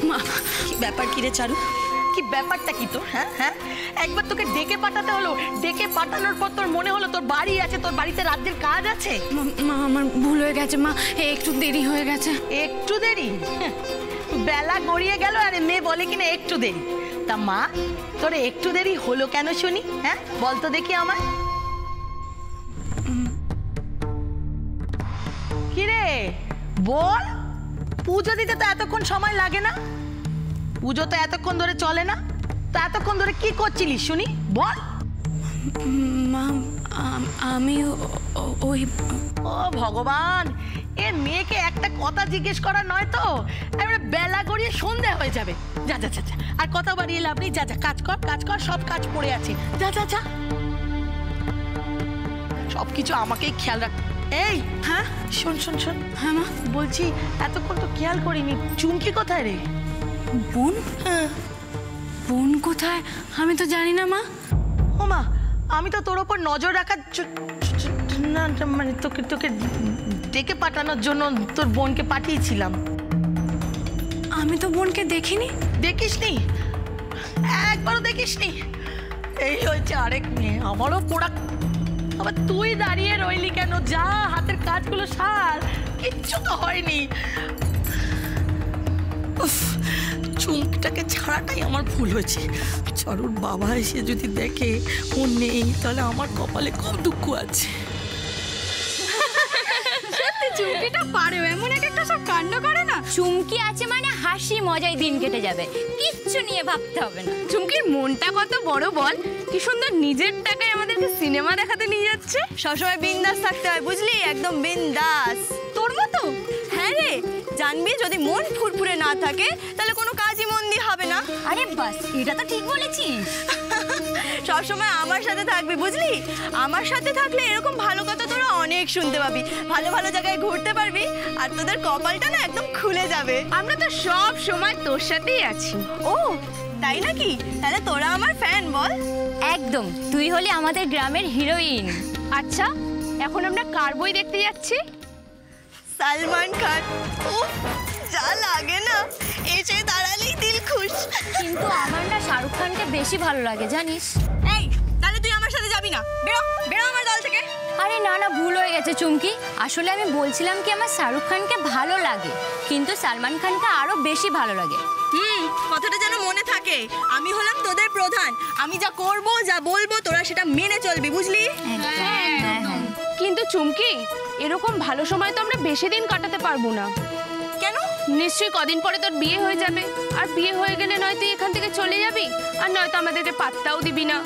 মা কি ব্যাপার কি রে চারু, কি ব্যাপারটা কি তোর? হ্যাঁ হ্যাঁ, একবার তোকে ডেকে পাঠাতে হলো, ডেকে পাঠানোর পর তোর মনে হলো তোর বাড়ি আছে, তোর বাড়িতে রাজ্যের কাজ আছে। মা আমার ভুল হয়ে গেছে মা, একটু দেরি হয়ে গেছে। একটু দেরি? বেলা গড়িয়ে গেল আর মেয়ে বলে কিনা একটু দেরি। তা মা তোর একটু দেরি হলো কেন শুনি? হ্যাঁ বল তো দেখি আমায়। কিরে বল, পুজো দিতে তো এতক্ষণ সময় লাগে না? পুজো তো এতক্ষণ ধরে চলে না, তো এতক্ষণ ধরে কি করছিলি শুনি বল। মা আমি ওই ও ভগবান, এ মেয়েকে একটা কথা জিজ্ঞেস করা নয় তো, এবারে বেলা গড়িয়ে সন্ধ্যা হয়ে যাবে। যা যা যা, আর কথা বাড়িয়ে লাভ নেই, যা যা কাজ কর কাজ কর, সব কাজ পড়ে আছে, যা যা যা। সবকিছু আমাকেই খেয়াল রাখ। এই হ্যাঁ শোন শোন শোন। হ্যাঁ মা বলছি এতক্ষণ তো খেয়াল করিনি, চুমকি কোথায় রে? বোন? বোন কোথায় আমি তো জানি না মা। ও মা, আমি তো তোর ওপর নজর রাখার না মানে তোকে তোকে ডেকে পাঠানোর জন্য তোর বোনকে পাঠিয়েছিলাম। আমি তো বোনকে দেখিনি। দেখিসনি? একবারও দেখিসনি? এই হয়েছে আরেক মেয়ে, আমারও পোড়া। আবার তুই দাঁড়িয়ে রইলি কেন? যা হাতের কাজগুলো সার, কিচ্ছু তো হয়নি। চুমকিটাকে ছাড়াটাই আমার ভুল হয়েছে। চারুর বাবা এসে যদি দেখে ও নেই, তাহলে আমার কপালে খুব দুঃখ আছে। চুমকিটা পারেও এমন একটা সব কাণ্ড করে না। চুমকি আছে মানে হাসি মজায় দিন কেটে যাবে, কিচ্ছু নিয়ে ভাবতে হবে না। চুমকির মনটা কত বড় বল, কি সুন্দর নিজের টাকায় আমাদেরকে সিনেমা দেখাতে নিয়ে যাচ্ছে। সবসময় বিন্দাস থাকতে হয় বুঝলি, একদম বিন্দাস তোর মতো। হ্যাঁ রে, জানবি যদি মন ফুরফুরে না থাকে তাহলে কোনো কাজই মন দিয়ে হবে না। আরে বাস, এটা তো ঠিক বলেছিস। সবসময় আমার সাথে থাকবি বুঝলি, আমার সাথে থাকলে এরকম ভালো কথা তোরা অনেক শুনতে পাবি, ভালো ভালো জায়গায় ঘুরতে পারবি, আর তোদের কপালটা না একদম খুলে যাবে। আমরা তো সব সময় তোর সাথেই আছি। ও তাই নাকি? তাহলে তোরা আমার ফ্যান বল। একদম, তুই হলি আমাদের গ্রামের হিরোইন। আচ্ছা এখন আমরা কার বই দেখতে যাচ্ছি? সালমান খান। উফ, যা লাগে না, এসে দাঁড়ালেই দিল খুশ। কিন্তু আমার না শাহরুখ খানকে বেশি ভালো লাগে জানিস। এই তাহলে তুই আমার সাথে যাবি না? বেরো বেরো আমার দল থেকে। আরে না না, ভুল হয়ে গেছে চুমকি। আসলে আমি বলছিলাম কি আমার শাহরুখ খানকে ভালো লাগে, কিন্তু সালমান খানকে আরো বেশি ভালো লাগে। কথাটা যেন মনে থাকে, আমি হলাম তোদের প্রধান, আমি যা করব যা বলবো তোরা সেটা মেনে চলবি বুঝলি? কিন্তু চুমকি, এরকম ভালো সময় তো আমরা বেশি দিন কাটাতে পারবো না। কেন? নিশ্চয়ই কদিন পরে তোর বিয়ে হয়ে যাবে, আর বিয়ে হয়ে গেলে নয় তুই এখান থেকে চলে যাবি, আর নয়তো আমাদেরকে পাত্তাও দিবি না।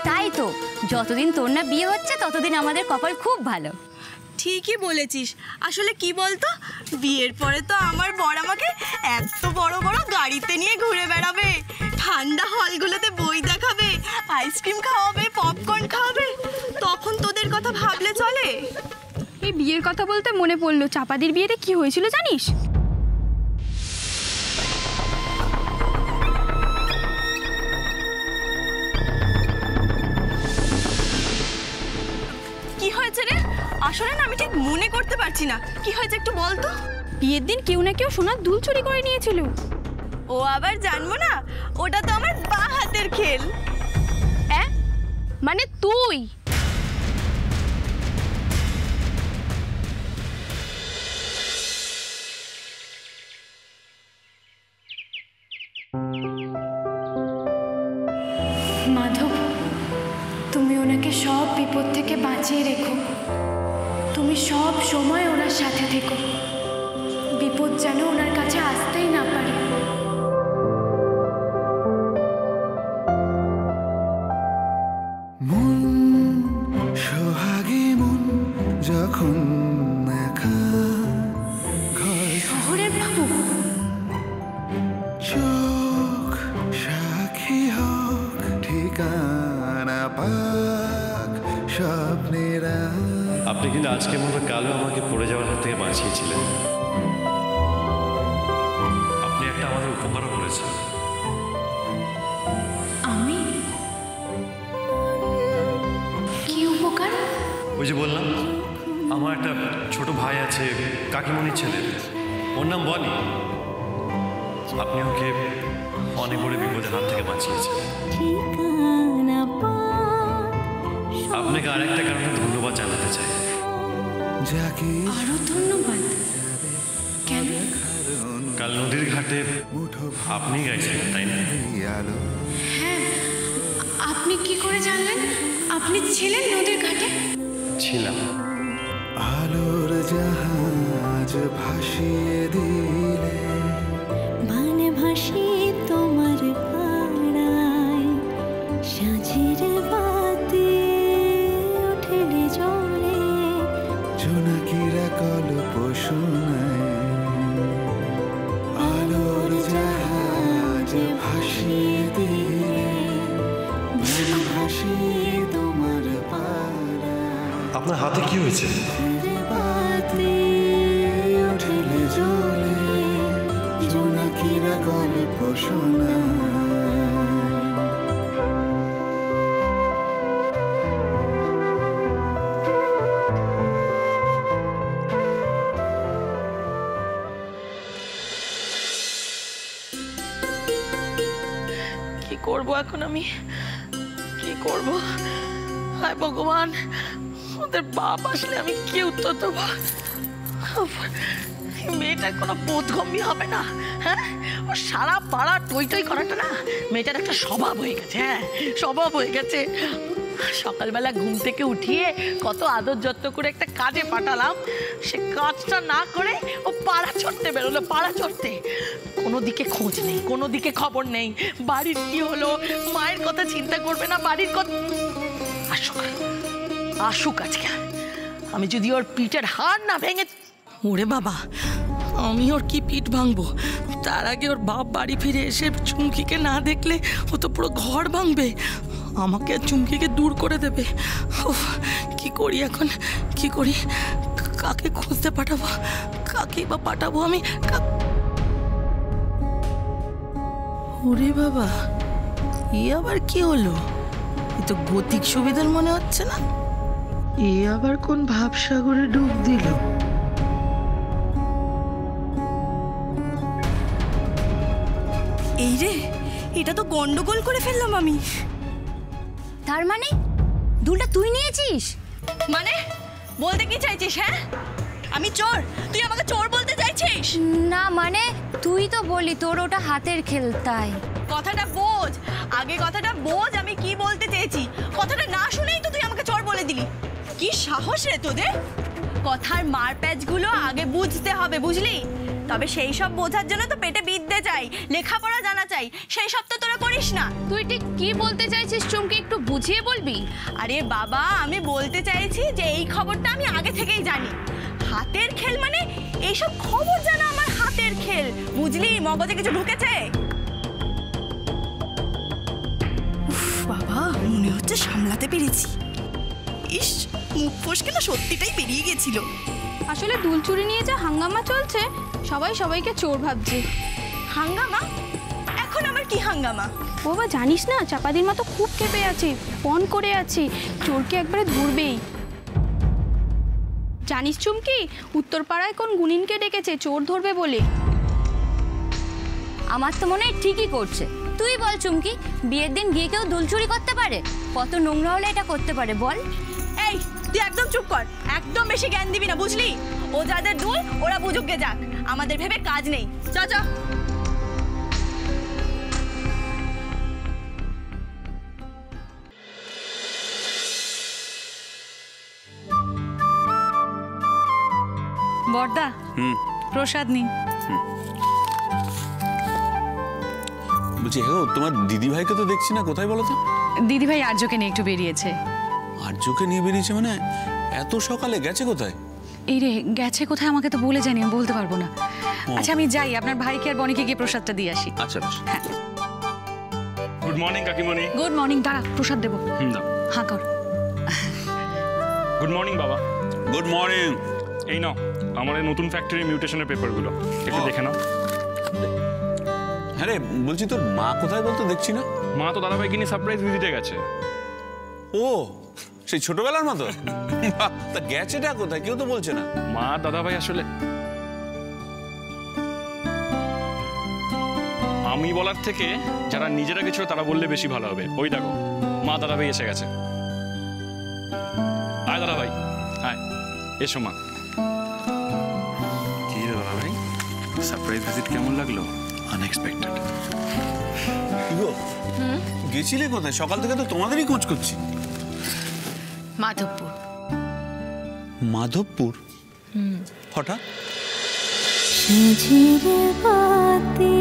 তাই তো, যতদিন তোর না বিয়ে হচ্ছে ততদিন আমাদের কপাল খুব ভালো। ঠিকই বলেছিস। আসলে কি বলতো, বিয়ের পরে তো আমার বর আমাকে এত বড় বড় গাড়িতে নিয়ে ঘুরে বেড়াবে, ঠান্ডা হলগুলোতে বই দেখাবে, আইসক্রিম খাওয়াবে, পপকর্ন খাওয়াবে, তখন তোদের কথা ভাবলে চলে? এই বিয়ের কথা বলতে মনে পড়লো, চাপাদির বিয়েতে কি হয়েছিল জানিস? কি হয়েছে রে? আসলে না আমি ঠিক মনে করতে পারছি না, কি হয়েছে একটু বল তো। বিয়ের দিন কেউ না কেউ সোনার দুল চুরি করে নিয়েছিল। ও আবার জানবো না? ওটা তো আমার বাঁ হাতের খেল। মানে তুই? মাধব, তুমি ওনাকে সব বিপদ থেকে বাঁচিয়ে রেখো। তুমি সব সময় ওনার সাথে থেকো, বিপদ যেন ওনার কাছে আসতেই না পারে। মন সোহাগে মন যখন একা, শহরের বাবু চোখ সাক্ষী হোক, ঠিকানা পাক স্বপ্নেরা। আপনি কিন্তু আজকে মতো কালো আমাকে পড়ে যাওয়ার হাত থেকে বাঁচিয়েছিলেন। আপনি একটা আমাদের উপকারও করেছেন। আমি? কি উপকার? ওই যে বললাম, আমার একটা ছোট ভাই আছে, কাকিমণির ছেলে, ওর নাম বনি। আপনি ওকে অনেক বড় বিপদের হাত থেকে বাঁচিয়েছেন। আপনাকে আরেকটা কারণে ধন্যবাদ জানাতে চাই। যাকে আরো ধন্যবাদ। কেন? কাল নদীর ঘাটে আপনি গাইছিলেন, তাই না? আলো হ্যাঁ, আপনি কি করে জানলেন? আপনি ছিলেন নদীর ঘাটে? ছিলাম। আলোর জাহাজ ভাসিয়ে দিলে মানে ভাসি তোমার পাড়ায় সাঁঝের বাতি উঠেলে জলে জোনাকিরা গল্প শোনায়। আলোর জাহাজ ভাসিয়ে দিলে মানে ভাসি তোমার পাড়ায় আপনার হাতে কি হয়েছে? বাতি উঠেলে জলে জোনাকিরা গল্প শোনায়। কি করব এখন আমি? কি করব? হায় ভগবান, ওদের বাপ আসলে আমি কি উত্তর দেবো? মেয়েটার কোনো বোধগম্য হবে না, হ্যাঁ? ও সারা পাড়া টই টই করাটা না মেয়েটার একটা স্বভাব হয়ে গেছে। হ্যাঁ, স্বভাব হয়ে গেছে। সকালবেলা ঘুম থেকে উঠিয়ে কত আদর যত্ন করে একটা কাজে পাঠালাম, সে কাজটা না করে ও পাড়া চড়তে বেরোলো। পাড়া চড়তে কোনো দিকে খোঁজ নেই, কোনো দিকে খবর নেই। বাড়ির কি হলো, মায়ের কথা চিন্তা করবে না, বাড়ির কথা। আসুক, আসুক আজকে। আমি যদি ওর পিঠের হাড় না ভেঙে। ওরে বাবা, আমি ওর কি পিঠ ভাঙবো? তার আগে ওর বাপ বাড়ি ফিরে এসে চুমকিকে না দেখলে ও তো পুরো ঘর ভাঙবে, আমাকে আর চুমকিকে দূর করে দেবে। উফ, কি করি এখন? কি করি? কাকে খুঁজতে পাঠাবো? কাকে বা পাঠাবো আমি? ওরে বাবা, এ আবার কি হলো? এ তো গতিক সুবিধার মনে হচ্ছে না। এ আবার কোন ভাবসাগরে ডুব দিল? এই রে, এটা তো গন্ডগোল করে ফেললাম আমি। তার মানে দুলটা তুই নিয়েছিস? মানে বলতে কি চাইছিস? হ্যাঁ, আমি চোর? তুই আমাকে চোর বলতে চাইছিস? না মানে তুই তো বললি তোর ওটা হাতের খেল, তাই। কথাটা বোঝ, আগে কথাটা বোঝ আমি কি বলতে চেয়েছি। কথাটা না শুনেই তো তুই আমাকে চোর বলে দিলি। কি সাহস রে তোদের! কথার মারপ্যাচগুলো আগে বুঝতে হবে, বুঝলি? তবে সেই সব বোঝার জন্য তো পেটে বিদ্যে চাই, লেখাপড়া জানা চাই। সেই সব তো তোরা করিস না। তুই ঠিক কি বলতে চাইছিস চুমকি, একটু বুঝিয়ে বলবি? আরে বাবা, আমি বলতে চাইছি যে এই খবরটা আমি আগে থেকেই জানি। হাতের খেল মানে এইসব খবর জানা আমার হাতের খেল, বুঝলি? মগজে কিছু ঢুকেছে। উফ বাবা, মনে হচ্ছে সামলাতে পেরেছি। ইস, মুখ ফসকে না সত্যিটাই বেরিয়ে গেছিল। আসলে দুল চুরি নিয়ে যা হাঙ্গামা চলছে, সবাই সবাইকে চোর ভাবছে। হাঙ্গামা? এখন আবার কি হাঙ্গামা? বাবা জানিস না, চাপাদির মতো খুব ক্ষেপে আছে, ফোন করে আছে, চোরকে একবারে ধরবেই। জানিস চুমকি, উত্তরপাড়ায় কোন গুনিনকে ডেকেছে চোর ধরবে বলে। আমার তো মনে হয় ঠিকই করছে। তুই বল চুমকি, বিয়ের দিন গিয়ে কেউ দুল চুরি করতে পারে? কত নোংরা হলে এটা করতে পারে বল? এই তুই একদম চুপ কর, একদম বেশি জ্ঞান দিবি না, বুঝলি? ও যাদের দুল ওরা বুঝুক গে যাক, আমাদের ভেবে কাজ নেই। চ চ। বড়দা, প্রসাদ নিন। বলছি, হ্যাঁ তোমার দিদিভাইকে তো দেখছি না, কোথায় বলো তো? দিদিভাই আর্যকে নিয়ে একটু বেরিয়েছে। আর্যকে নিয়ে বেরিয়েছে মানে? এত সকালে গেছে কোথায়? এই রে, গেছে কোথায় আমাকে তো বলে জানি, আমি বলতে পারবো না। আচ্ছা আমি যাই, আপনার ভাইকে আর বনিকে গিয়ে প্রসাদটা দিয়ে আসি। আচ্ছা বেশ। গুড মর্নিং কাকিমণি। Good morning. দাঁড়া, প্রসাদ দেবো। দাও। হ্যাঁ কর। গুড মর্নিং বাবা। Good morning. এই নাও আমার এই নতুন ফ্যাক্টরি মিউটেশনের পেপারগুলো, একটু দেখে নাও। হ্যাঁ রে, বলছি তোর মা কোথায় বলতো, দেখছি না। মা তো দাদাভাইকে নিয়ে সারপ্রাইজ ভিজিটে গেছে। ও, সেই ছোটবেলার মতো? তা গেছেটা কোথায়, কেউ তো বলছে না। মা দাদাভাই আসলে আমি বলার থেকে যারা নিজেরা গেছিল তারা বললে বেশি ভালো হবে। ওই দেখো মা দাদা ভাই এসে গেছে। আয় দাদা ভাই, আয়, এসো মা। কি রে দাদা ভাই, সারপ্রাইজ ভিজিট কেমন লাগলো? আনএক্সপেক্টেড। গেছিলে কোথায়? সকাল থেকে তো তোমাদেরই খোঁজ করছি। মাধবপুর। মাধবপুর? হঠাৎ? সাঁঝের বাতি